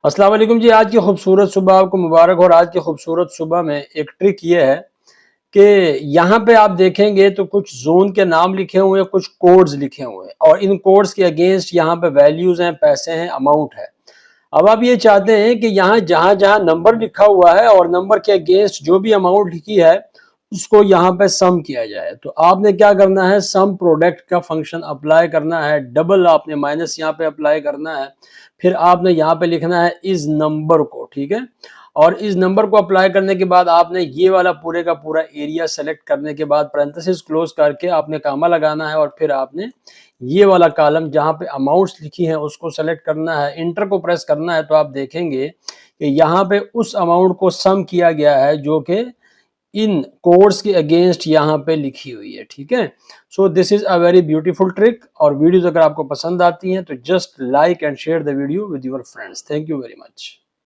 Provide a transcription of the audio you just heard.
अस्सलाम वालेकुम जी। आज की खूबसूरत सुबह आपको मुबारक। और आज की खूबसूरत सुबह में एक ट्रिक ये है कि यहाँ पे आप देखेंगे तो कुछ जोन के नाम लिखे हुए हैं, कुछ कोड्स लिखे हुए हैं और इन कोड्स के अगेंस्ट यहाँ पे वैल्यूज हैं, पैसे हैं, अमाउंट है। अब आप ये चाहते हैं कि यहाँ जहाँ जहाँ नंबर लिखा हुआ है और नंबर के अगेंस्ट जो भी अमाउंट लिखी है उसको यहाँ पे सम किया जाए। तो आपने क्या करना है, सम प्रोडक्ट का फंक्शन अप्लाई करना है, डबल आपने माइनस यहाँ पे अप्लाई करना है। फिर आपने यहाँ पे लिखना है इस नंबर को, ठीक है। और इस नंबर को अप्लाई करने के बाद आपने ये वाला पूरे का पूरा एरिया सेलेक्ट करने के बाद पैरेंथेसिस क्लोज करके आपने कामा लगाना है और फिर आपने ये वाला कॉलम जहाँ पे अमाउंट्स लिखी हैं उसको सेलेक्ट करना है, इंटर को प्रेस करना है। तो आप देखेंगे कि यहाँ पे उस अमाउंट को सम किया गया है जो कि इन कोड्स के अगेंस्ट यहाँ पे लिखी हुई है, ठीक है। So this is a very beautiful trick. और वीडियोस अगर आपको पसंद आती हैं तो just like and share the video with your friends. Thank you very much.